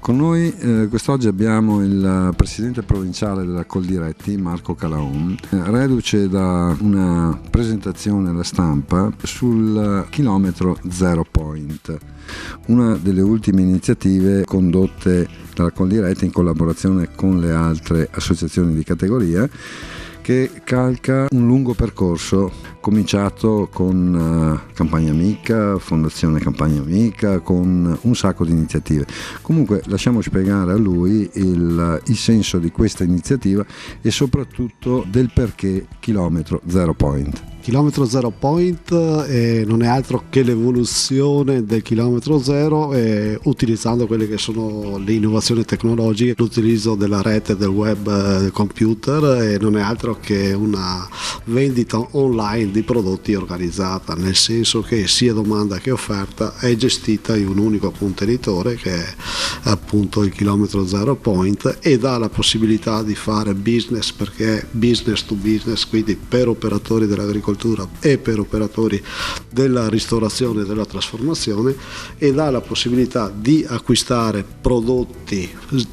Con noi quest'oggi abbiamo il presidente provinciale della Coldiretti, Marco Calaon, reduce da una presentazione alla stampa sul chilometro Zero Point, una delle ultime iniziative condotte dalla Coldiretti in collaborazione con le altre associazioni di categoria, che calca un lungo percorso cominciato con Campagna Amica, Fondazione Campagna Amica, con un sacco di iniziative. Comunque lasciamo spiegare a lui il senso di questa iniziativa e soprattutto del perché chilometro Zero Point. Chilometro Zero Point non è altro che l'evoluzione del chilometro zero, utilizzando quelle che sono le innovazioni tecnologiche, l'utilizzo della rete, del web, del computer, non è altro che una vendita online di prodotti organizzata, nel senso che sia domanda che offerta è gestita in un unico contenitore, che è appunto il chilometro Zero Point, e dà la possibilità di fare business, perché è business to business, quindi per operatori dell'agricoltura e per operatori della ristorazione e della trasformazione, e dà la possibilità di acquistare prodotti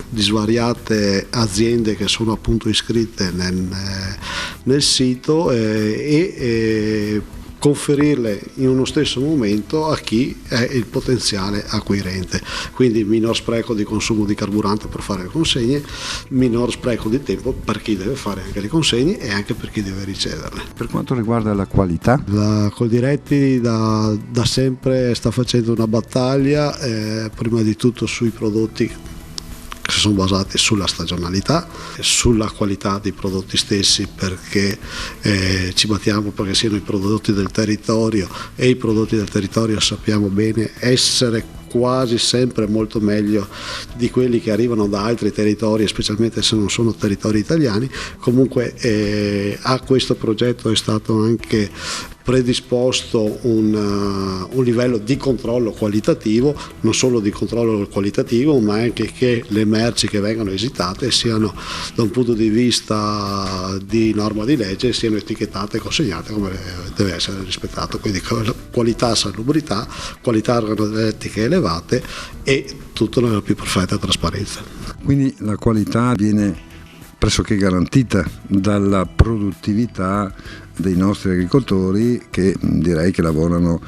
di svariate aziende che sono appunto iscritte nel sito e conferirle in uno stesso momento a chi è il potenziale acquirente. Quindi minor spreco di consumo di carburante per fare le consegne, minor spreco di tempo per chi deve fare anche le consegne e anche per chi deve riceverle. Per quanto riguarda la qualità, la Coldiretti da sempre sta facendo una battaglia, prima di tutto sui prodotti che sono basati sulla stagionalità, sulla qualità dei prodotti stessi, perché ci battiamo perché siano i prodotti del territorio, e i prodotti del territorio sappiamo bene essere quasi sempre molto meglio di quelli che arrivano da altri territori, specialmente se non sono territori italiani. Comunque a questo progetto è stato anche predisposto un livello di controllo qualitativo, non solo di controllo qualitativo, ma anche che le merci che vengono esitate siano, da un punto di vista di norma di legge, siano etichettate e consegnate come deve essere rispettato. Quindi qualità, salubrità, qualità organolettiche elevate e tutto nella più perfetta trasparenza. Quindi la qualità viene pressoché garantita dalla produttività dei nostri agricoltori, che direi che lavorano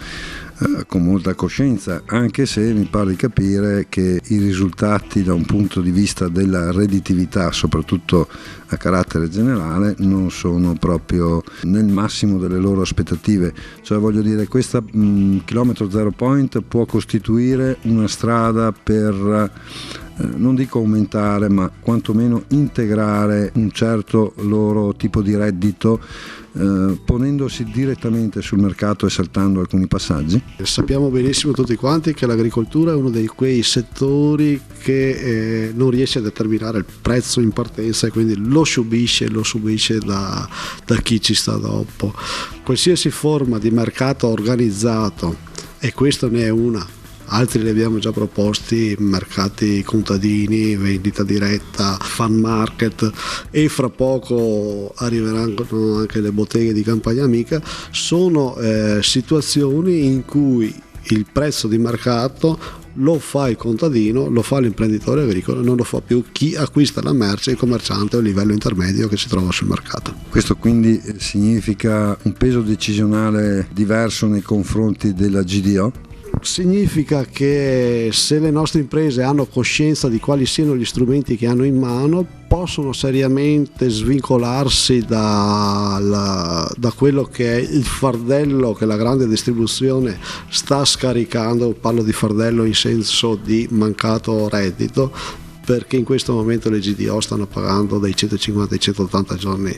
con molta coscienza, anche se mi pare di capire che i risultati da un punto di vista della redditività, soprattutto a carattere generale, non sono proprio nel massimo delle loro aspettative. Cioè, voglio dire, questa chilometro Zero Point può costituire una strada per non dico aumentare, ma quantomeno integrare un certo loro tipo di reddito, ponendosi direttamente sul mercato e saltando alcuni passaggi? Sappiamo benissimo tutti quanti che l'agricoltura è uno di quei settori che non riesce a determinare il prezzo in partenza, e quindi lo subisce da chi ci sta dopo. Qualsiasi forma di mercato organizzato, e questa ne è una, altri li abbiamo già proposti, mercati contadini, vendita diretta, fan market, e fra poco arriveranno anche le botteghe di Campagna Amica. Sono situazioni in cui il prezzo di mercato lo fa il contadino, lo fa l'imprenditore agricolo, non lo fa più chi acquista la merce, il commerciante o il livello intermedio che si trova sul mercato. Questo quindi significa un peso decisionale diverso nei confronti della GDO? Significa che se le nostre imprese hanno coscienza di quali siano gli strumenti che hanno in mano, possono seriamente svincolarsi da quello che è il fardello che la grande distribuzione sta scaricando. Parlo di fardello in senso di mancato reddito, perché in questo momento le GDO stanno pagando dai 150 ai 180 giorni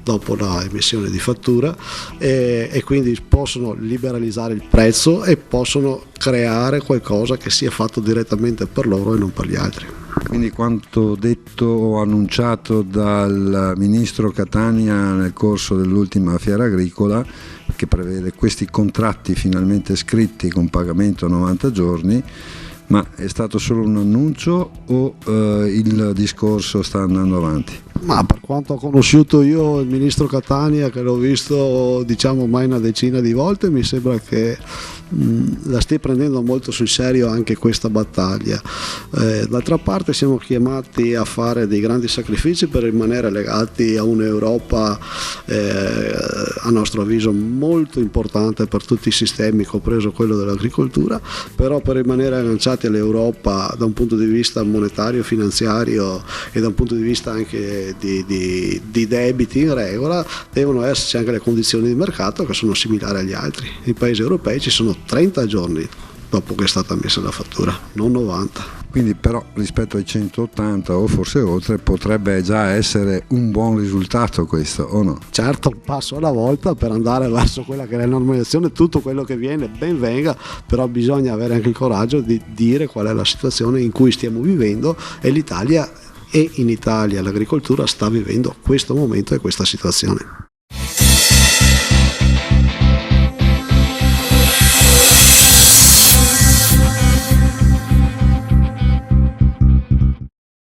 dopo la emissione di fattura, e quindi possono liberalizzare il prezzo e possono creare qualcosa che sia fatto direttamente per loro e non per gli altri. Quindi quanto detto o annunciato dal ministro Catania nel corso dell'ultima fiera agricola, che prevede questi contratti finalmente scritti con pagamento a 90 giorni, Ma è stato solo un annuncio o il discorso sta andando avanti? Ma per quanto ho conosciuto io il ministro Catania, che l'ho visto diciamo ormai una decina di volte, mi sembra che la stia prendendo molto sul serio anche questa battaglia. D'altra parte siamo chiamati a fare dei grandi sacrifici per rimanere legati a un'Europa a nostro avviso molto importante per tutti i sistemi, compreso quello dell'agricoltura, però per rimanere agganciati all'Europa da un punto di vista monetario, finanziario e da un punto di vista anche di debiti in regola, devono esserci anche le condizioni di mercato che sono similari agli altri. I paesi europei ci sono 30 giorni dopo che è stata messa la fattura, non 90. Quindi però rispetto ai 180 o forse oltre potrebbe già essere un buon risultato questo, o no? Certo, un passo alla volta per andare verso quella che è la normalizzazione, tutto quello che viene ben venga, però bisogna avere anche il coraggio di dire qual è la situazione in cui stiamo vivendo e in Italia l'agricoltura sta vivendo questo momento e questa situazione.